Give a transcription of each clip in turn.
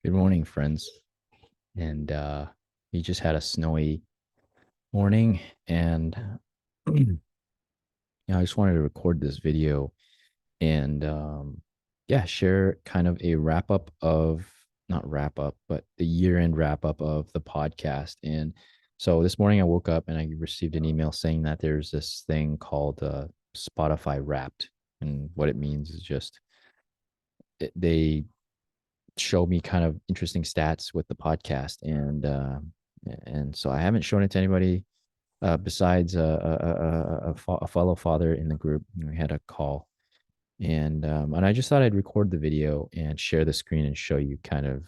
Good morning, friends. And we just had a snowy morning, and I just wanted to record this video and yeah, share kind of a wrap up of not wrap up, but the year end wrap up of the podcast. And so this morning I woke up and I received an email saying that there's this thing called Spotify Wrapped, and what it means is just they show me kind of interesting stats with the podcast, and so I haven't shown it to anybody besides a fellow father in the group. We had a call, and I just thought I'd record the video and share the screen and show you kind of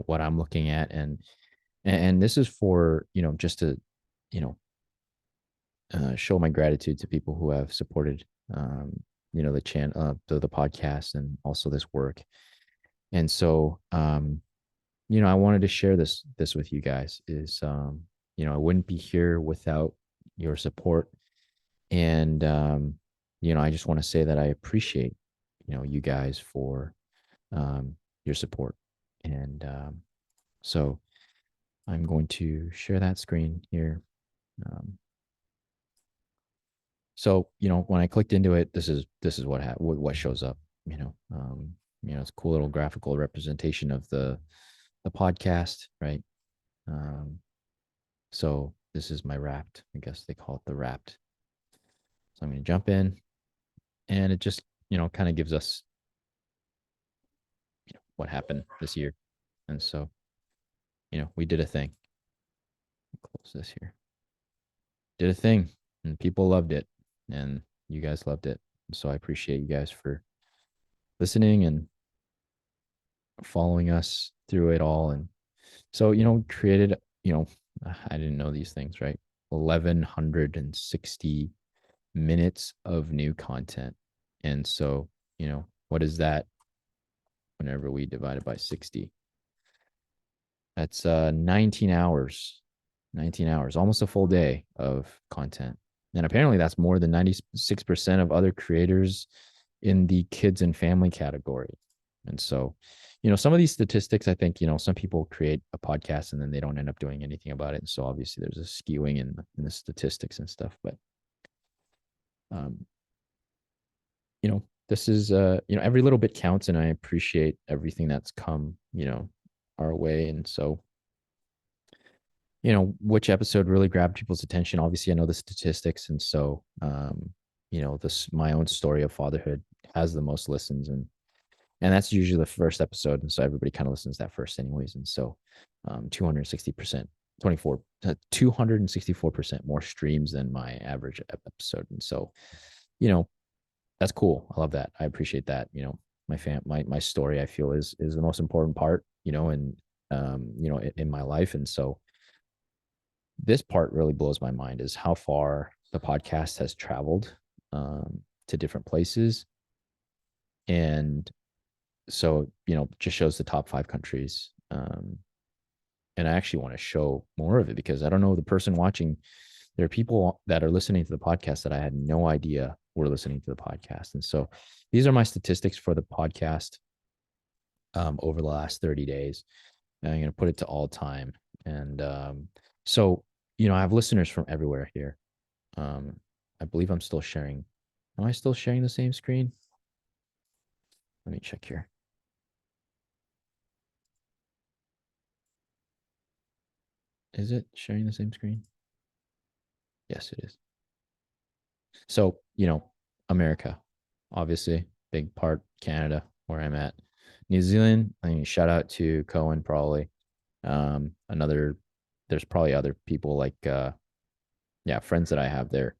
what I'm looking at, and this is for just to you know show my gratitude to people who have supported the channel, the podcast, and also this work. And so I wanted to share this with you guys. Is I wouldn't be here without your support, and I just want to say that I appreciate you guys for um, your support, and so I'm going to share that screen here. Um, so when I clicked into it, this is what shows up. It's a cool little graphical representation of the podcast, right? Um, So this is my wrapped. I guess they call it the wrapped. So I'm going to jump in, and it just kind of gives us what happened this year. And so we did a thing. Close this here. Did a thing, and people loved it, and you guys loved it. So I appreciate you guys for listening and following us through it all. And so created I didn't know these things, right? 1,160 minutes of new content. And so, what is that whenever we divide it by 60? That's 19 hours, 19 hours, almost a full day of content. And apparently that's more than 96% of other creators in the kids and family category. And so, some of these statistics, I think, some people create a podcast and then they don't end up doing anything about it. And so obviously there's a skewing in the statistics and stuff. But um, this is every little bit counts, and I appreciate everything that's come our way. And so which episode really grabbed people's attention? Obviously I know the statistics, and so this my own story of fatherhood has the most listens, and that's usually the first episode, and so everybody kind of listens that first anyways. And so 260% 24 264% more streams than my average episode. And so that's cool. I love that. I appreciate that. My story, I feel, is the most important part, and in my life. And so this part really blows my mind, is how far the podcast has traveled to different places. And so, just shows the top 5 countries. And I actually want to show more of it, because I don't know the person watching. There are people that are listening to the podcast that I had no idea were listening to the podcast. And so these are my statistics for the podcast over the last 30 days. And I'm going to put it to all time. And so, I have listeners from everywhere here. I believe I'm still sharing. Am I still sharing the same screen? Let me check here. Is it sharing the same screen? Yes, it is. So, America, obviously, big part. Canada, where I'm at. New Zealand, I mean, shout out to Cohen, probably. There's probably other people like, friends that I have there.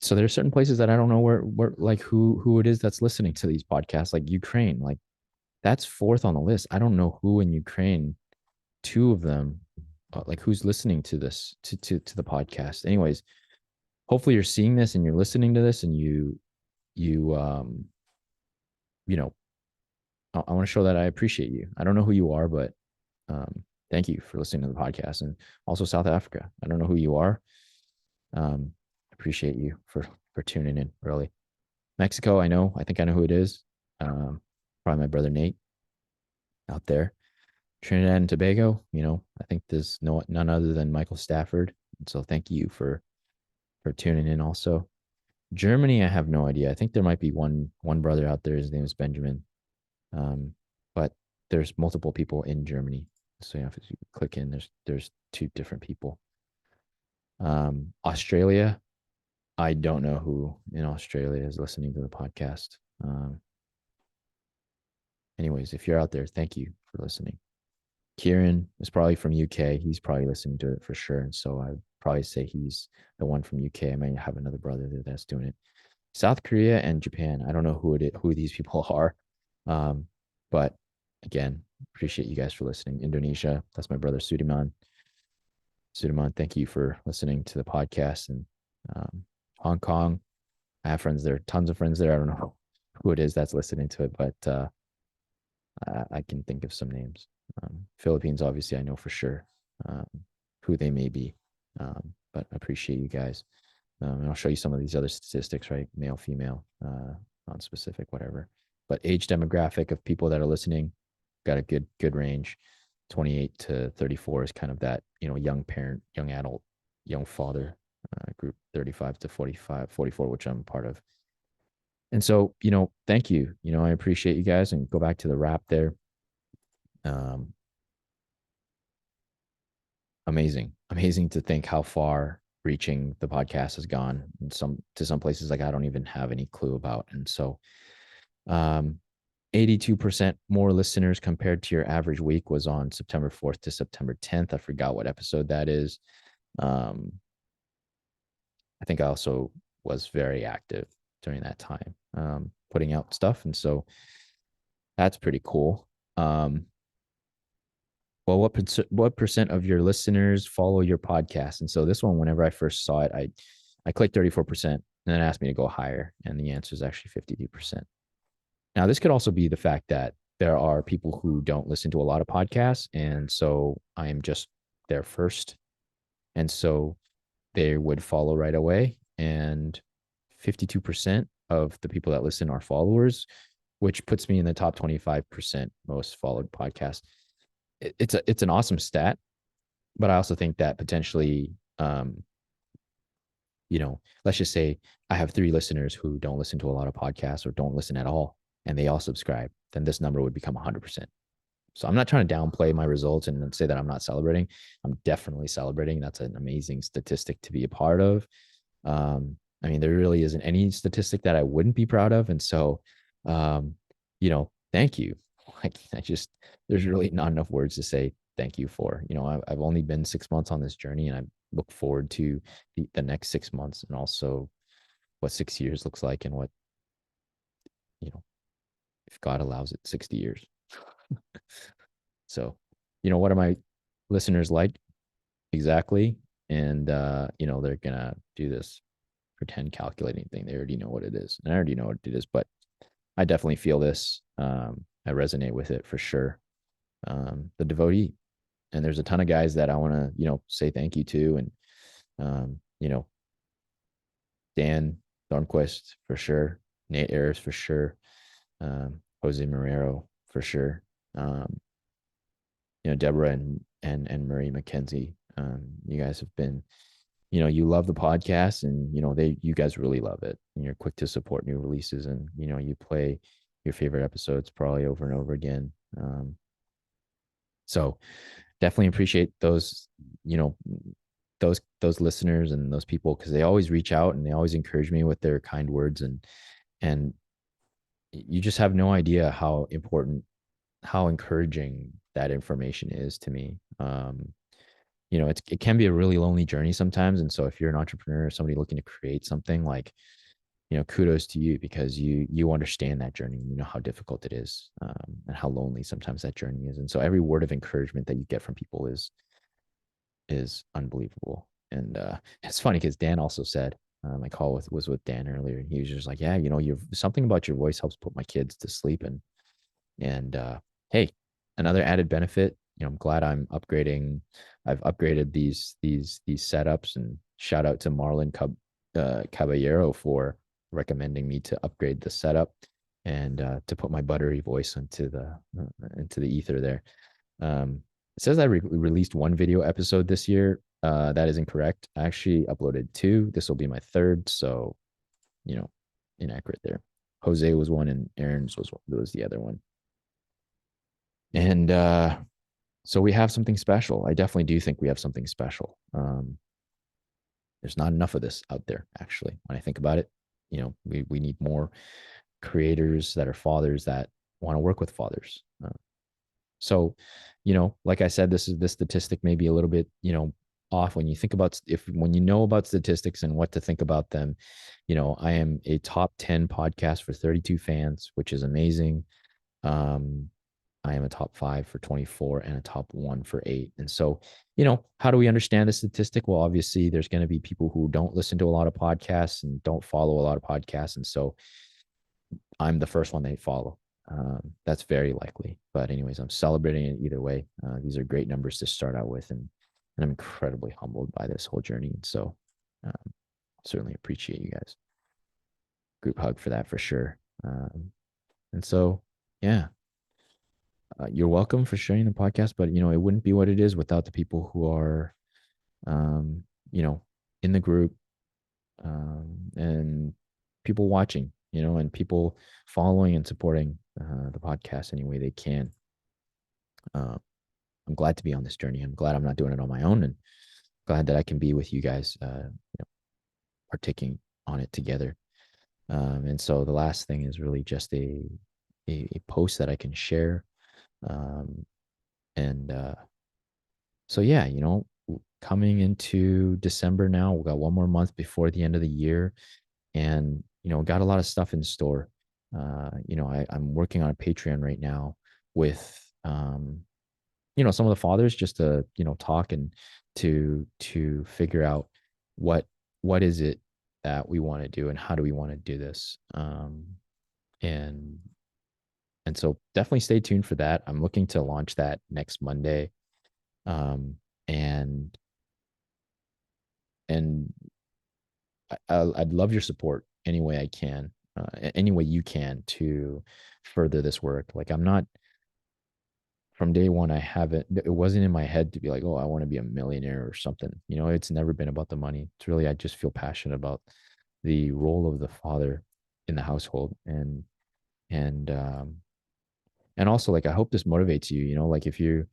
So there's certain places that I don't know where like who it is that's listening to these podcasts, like Ukraine, like that's fourth on the list. I don't know who in Ukraine, two of them, like who's listening to this, to the podcast. Anyways, hopefully you're seeing this and you're listening to this, and you you know I want to show that I appreciate you. I don't know who you are, but thank you for listening to the podcast. And also South Africa, I don't know who you are. Appreciate you for tuning in. Really, Mexico, I think I know who it is. Probably my brother Nate. out there. Trinidad and Tobago, I think there's none other than Michael Stafford. So thank you for tuning in also. Germany, I have no idea. I think there might be one brother out there. His name is Benjamin. But there's multiple people in Germany. So if you click in, there's two different people. Australia, I don't know who in Australia is listening to the podcast. Anyways, if you're out there, thank you for listening. Kieran is probably from UK. He's probably listening to it for sure. And so I'd probably say he's the one from UK. I might have another brother there that's doing it. South Korea and Japan. I don't know who these people are. But again, appreciate you guys for listening. Indonesia, that's my brother Sudiman. Sudiman, thank you for listening to the podcast. And Hong Kong, I have friends there, tons of friends there. I don't know who it is that's listening to it, but I can think of some names. Philippines, obviously, I know for sure who they may be, but I appreciate you guys. And I'll show you some of these other statistics, right? Male, female, non-specific, whatever. But age demographic of people that are listening, got a good range. 28 to 34 is kind of that, young parent, young adult, young father group. 35 to 44, which I'm part of. And so, thank you. I appreciate you guys, and go back to the wrap there. Um, amazing to think how far reaching the podcast has gone, and some places like I don't even have any clue about. And so, 82% more listeners compared to your average week was on September 4th to September 10th. I forgot what episode that is. I think I also was very active during that time, putting out stuff. And so that's pretty cool. Well, what percent of your listeners follow your podcast? And so this one, whenever I first saw it, I clicked 34%, and then it asked me to go higher, and the answer is actually 52%. Now, this could also be the fact that there are people who don't listen to a lot of podcasts, and so I am just their first, and so they would follow right away. And 52% of the people that listen are followers, which puts me in the top 25% most followed podcast. It's an awesome stat, but I also think that potentially, let's just say I have 3 listeners who don't listen to a lot of podcasts or don't listen at all, and they all subscribe, then this number would become 100%. So I'm not trying to downplay my results and say that I'm not celebrating. I'm definitely celebrating. That's an amazing statistic to be a part of. I mean, there really isn't any statistic that I wouldn't be proud of. And so, thank you. Like, there's really not enough words to say thank you for. I've only been 6 months on this journey, and I look forward to the next 6 months, and also what 6 years looks like, and what, if God allows it, 60 years. So, what are my listeners like exactly? And, they're going to do this pretend calculating thing. They already know what it is. And I already know what it is, but I definitely feel this. I resonate with it for sure. The devotee. And there's a ton of guys that I want to, say thank you to. And, Dan Thornquist for sure. Nate Ayers for sure. Jose Marrero for sure. Deborah and Marie McKenzie. You guys have been, you love the podcast, and, you guys really love it, and you're quick to support new releases, and, you play your favorite episodes probably over and over again. So definitely appreciate those, those listeners and those people, because they always reach out and they always encourage me with their kind words, and you just have no idea how important, how encouraging that information is to me. It can be a really lonely journey sometimes. And so if you're an entrepreneur or somebody looking to create something, like, kudos to you, because you understand that journey. You know how difficult it is, and how lonely sometimes that journey is. And so every word of encouragement that you get from people is unbelievable. And it's funny because Dan also said, my call was with Dan earlier, and he was just like, yeah, you're something about your voice helps put my kids to sleep. And hey, another added benefit, I'm glad I've upgraded these setups, and shout out to Marlon Caballero for recommending me to upgrade the setup. and to put my buttery voice into the ether there. It says I released one video episode this year. That is incorrect. I actually uploaded two. This will be my third, so you know, inaccurate there. Jose was one, and Aaron's was the other one. And so we have something special. I definitely do think we have something special. There's not enough of this out there, actually. When I think about it, we need more creators that are fathers that want to work with fathers. So, like I said, this statistic may be a little bit, off when you think about when you know about statistics and what to think about them. I am a top 10 podcast for 32 fans, which is amazing. I am a top 5 for 24 and a top 1 for 8. And so, how do we understand the statistic? Well, obviously, there's going to be people who don't listen to a lot of podcasts and don't follow a lot of podcasts. And so I'm the first one they follow. That's very likely. But, anyways, I'm celebrating it either way. These are great numbers to start out with. And I'm incredibly humbled by this whole journey. And so, certainly appreciate you guys. Group hug for that for sure. And so, yeah, you're welcome for sharing the podcast, but it wouldn't be what it is without the people who are, um, in the group, and people watching, and people following and supporting the podcast any way they can. I'm glad to be on this journey. I'm glad I'm not doing it on my own, and glad that I can be with you guys, partaking on it together. And so the last thing is really just a post that I can share. And so, yeah, coming into December now, we got one more month before the end of the year, and, got a lot of stuff in store. I'm working on a Patreon right now with, some of the fathers, just to, talk and to figure out what is it that we want to do and how do we want to do this. And so definitely stay tuned for that. I'm looking to launch that next Monday. And I'd love your support any way I can, any way you can, to further this work. Like, I'm not, from day one, it wasn't in my head to be like, oh, I want to be a millionaire or something. It's never been about the money. It's really, I just feel passionate about the role of the father in the household. And also, like, I hope this motivates you. Like, if you're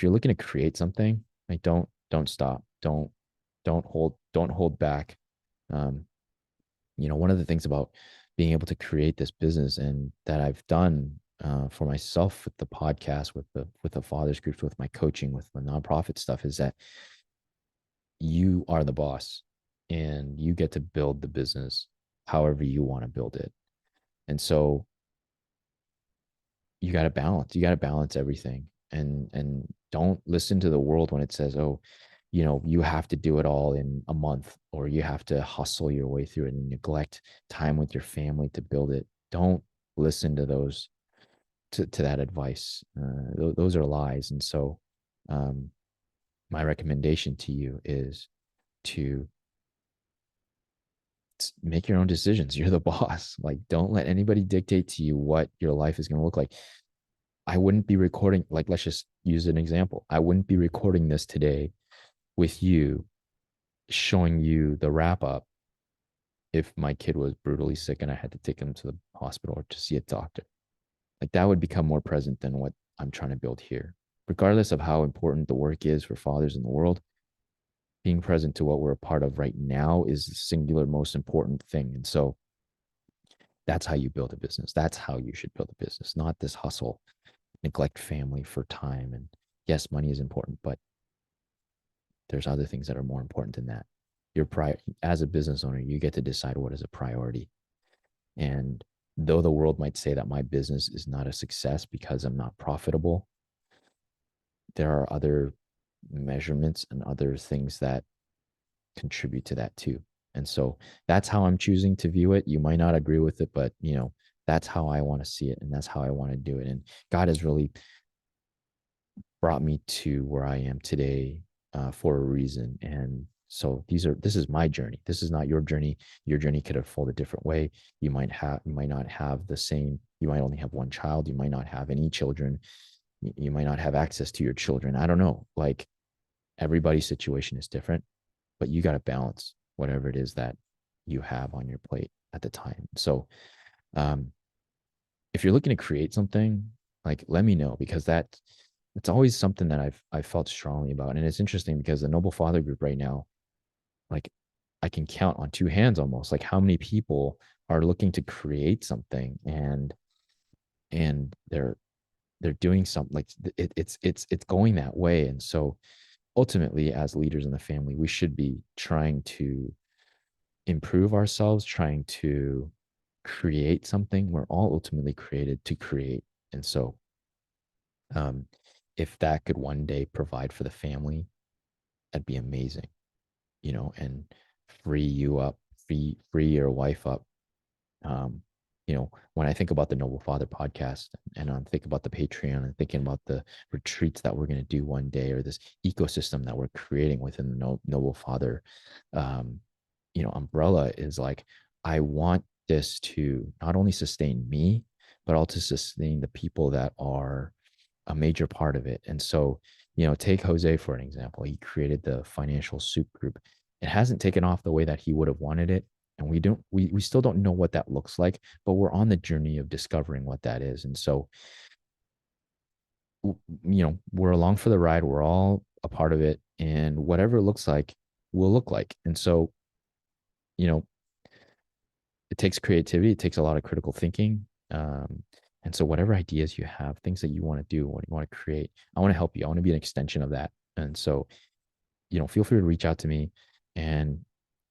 looking to create something, like, don't stop. Don't hold back. One of the things about being able to create this business, and that I've done for myself with the podcast, with the fathers groups, with my coaching, with the nonprofit stuff, is that you are the boss, and you get to build the business however you want to build it. And so you got to balance everything, and don't listen to the world when it says, oh, you have to do it all in a month, or you have to hustle your way through it and neglect time with your family to build it. Don't listen to those, to that advice. Those are lies. And so, my recommendation to you is to make your own decisions. You're the boss. Like, don't let anybody dictate to you what your life is going to look like. I wouldn't be recording, like, let's just use an example. I wouldn't be recording this today with you, showing you the wrap up, if my kid was brutally sick and I had to take him to the hospital or to see a doctor. Like, that would become more present than what I'm trying to build here. Regardless of how important the work is for fathers in the world, being present to what we're a part of right now is the singular most important thing. And so that's how you build a business. That's how you should build a business, not this hustle, neglect family for time. And yes, money is important, but there's other things that are more important than that. As a business owner, you get to decide what is a priority. And though the world might say that my business is not a success because I'm not profitable, there are other measurements and other things that contribute to that too. And so that's how I'm choosing to view it. You might not agree with it, but that's how I want to see it, and that's how I want to do it. And God has really brought me to where I am today, for a reason. And so this is my journey. This is not your journey. Your journey could have folded a different way. You might not have the same You might only have one child. You might not have any children. You might not have access to your children. I don't know. Like everybody's situation is different, but you got to balance whatever it is that you have on your plate at the time. So, um, if you're looking to create something, like let me know because it's always something that I've felt strongly about. And it's interesting because the Noble Father group right now, like I can count on two hands almost, like how many people are looking to create something and they're doing something like it's going that way. And so ultimately, as leaders in the family, we should be trying to improve ourselves, trying to create something. We're all ultimately created to create. And so um, if that could one day provide for the family, that'd be amazing, and free you up, free your wife up. Um, when I think about the Noble Father podcast and I'm thinking about the Patreon and thinking about the retreats that we're going to do one day or this ecosystem that we're creating within the Noble Father, um, umbrella is like, I want this to not only sustain me, but also sustain the people that are a major part of it. And so, take Jose for an example. He created the financial soup group. It hasn't taken off the way that he would have wanted it. And we still don't know what that looks like, but we're on the journey of discovering what that is. And so, we're along for the ride. We're all a part of it. And whatever it looks like will look like. And so, you know, it takes creativity. It takes a lot of critical thinking. And so whatever ideas you have, things that you want to do, what you want to create, I want to help you. I want to be an extension of that. And so, feel free to reach out to me and,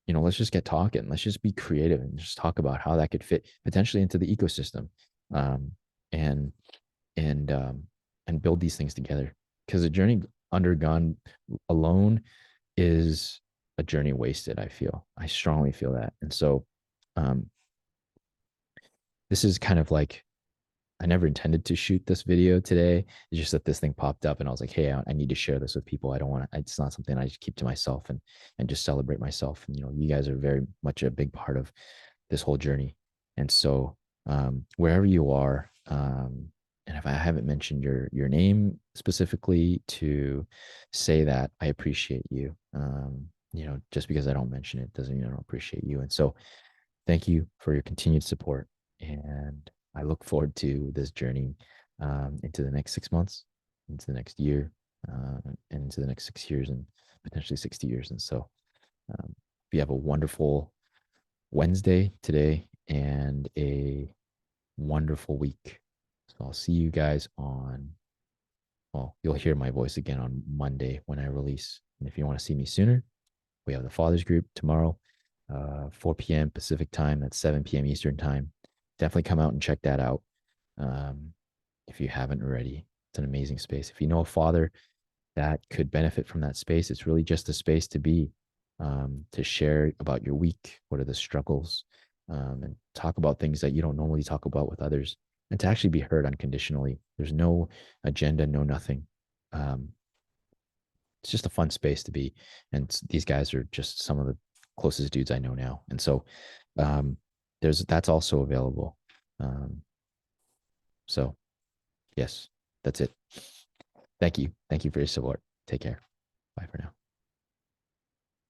let's just get talking. Let's just be creative and just talk about how that could fit potentially into the ecosystem. Um, and, and, um, and build these things together because a journey undergone alone is a journey wasted. I strongly feel that. And so, um, this is kind of like I never intended to shoot this video today. It's just that this thing popped up and I was like, hey, I need to share this with people. I don't want to, it's not something I just keep to myself and just celebrate myself. And, you guys are very much a big part of this whole journey. And so, wherever you are, and if I haven't mentioned your name specifically to say that I appreciate you, just because I don't mention it doesn't mean I don't appreciate you. And so thank you for your continued support. And I look forward to this journey into the next 6 months, into the next year, and into the next 6 years and potentially 60 years. And so we have a wonderful Wednesday today and a wonderful week. So I'll see you guys you'll hear my voice again on Monday when I release. And if you want to see me sooner, we have the Fathers Group tomorrow, 4 p.m. Pacific time. That's 7 p.m. Eastern time. Definitely come out and check that out um, if you haven't already. It's an amazing space. If you know a father that could benefit from that space, it's really just a space to share about your week. What are the struggles? And talk about things that you don't normally talk about with others and to actually be heard unconditionally. There's no agenda, no nothing. Um, it's just a fun space to be. And these guys are just some of the closest dudes I know now. And so um, that's also available. Um, so yes, that's it. Thank you. Thank you for your support. Take care. Bye for now.